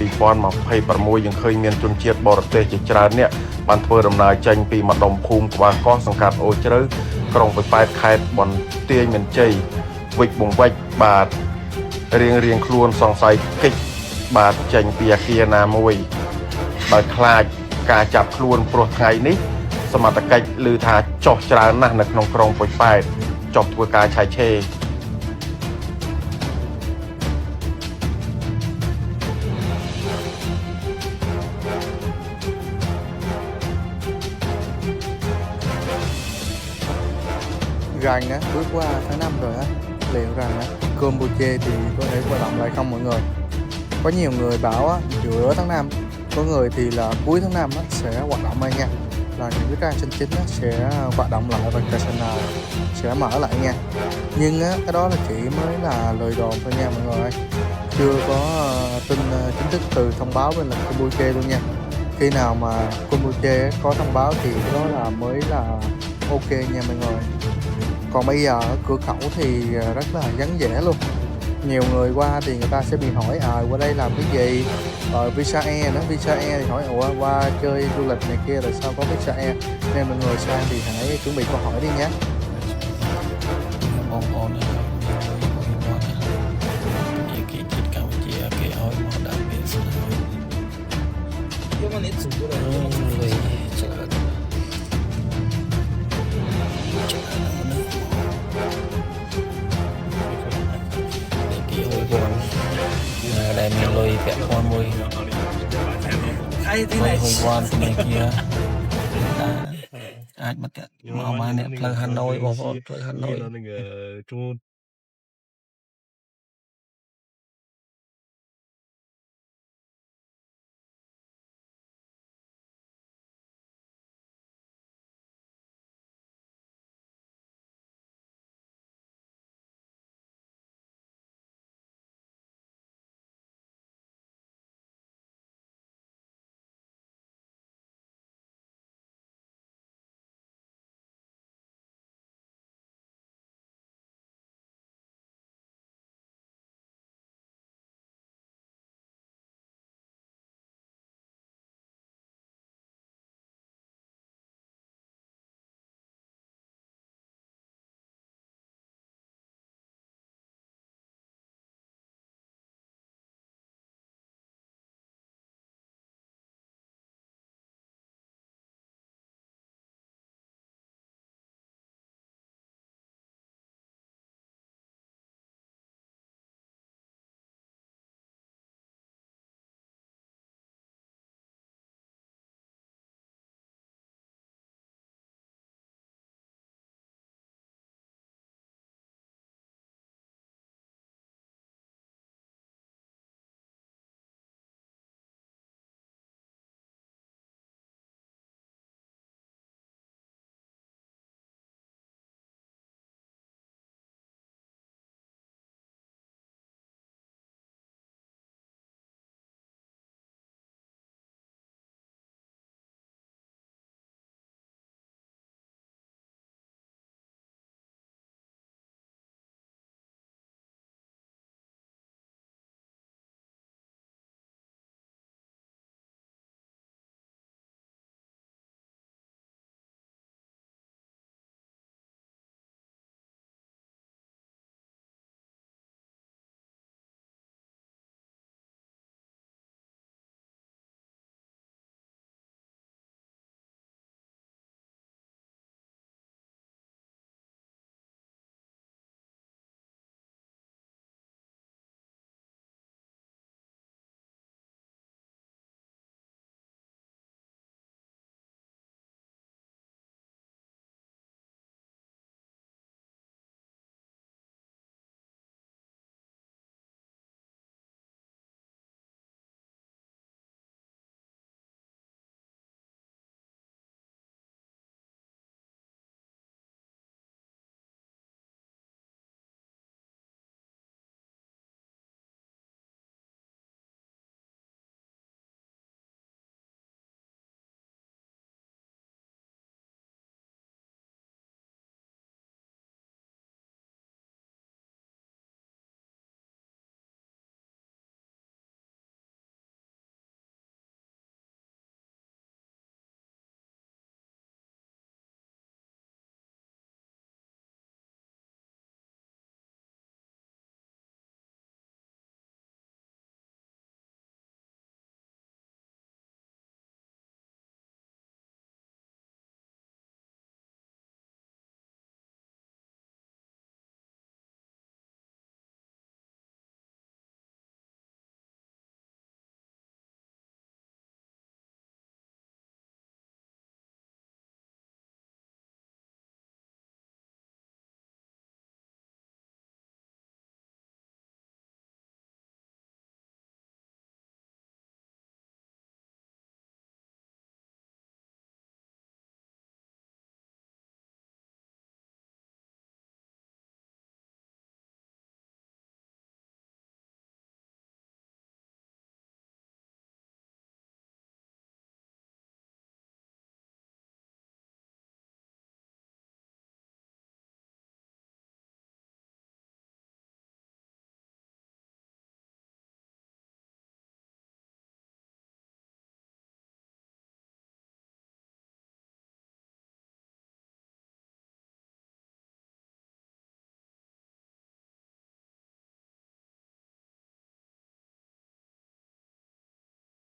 2026យើងឃើញមានជនជាតិបរទេសជាច្រើនអ្នកបានធ្វើដំណើរចេញពីម្ដុំភូមិក្បាលកោះសង្កាត់អូជ្រៅក្រុងប៉ោយប៉ែតខេត្តបន្ទាយមានជ័យវិច្ចបង្វិច្ចបាទរៀងខ្លួនសង្ស័យកិច្ចបាទចេញពីអាគារណាមួយដោយខ្លាចការចាប់ខ្លួនព្រោះថ្ងៃនេះសមត្ថកិច្ចឮថាចោះច្រើនណាស់នៅក្នុងក្រុងប៉ោយប៉ែតចោះធ្វើការឆែកឆេរ rằng á, bước qua tháng 5 rồi á, liệu rằng á, Campuchia thì có thể hoạt động lại không mọi người? Có nhiều người bảo á, giữa tháng 5, có người thì là cuối tháng 5 á, sẽ hoạt động lại nha. Là những cái trang sinh chính á, sẽ hoạt động lại và casino sẽ mở lại nha. Nhưng á, cái đó là chỉ mới là lời đồn thôi nha mọi người ơi. Chưa có tin chính thức từ thông báo bên là Campuchia luôn nha. Khi nào mà Campuchia có thông báo thì cái đó là mới là ok nha mọi người. Còn bây giờ ở cửa khẩu thì rất là vắng vẻ luôn. Nhiều người qua thì người ta sẽ bị hỏi qua đây làm cái gì, rồi visa E nữa, visa E thì hỏi qua chơi du lịch này kia rồi sao có visa E, nên mọi người sang thì hãy chuẩn bị câu hỏi đi nhé. đây mình lôi kẹo con mùi mùi hồi quan này kia ai bắt kẹo mà nè plug Hà Nội bỏ plug Hà Nội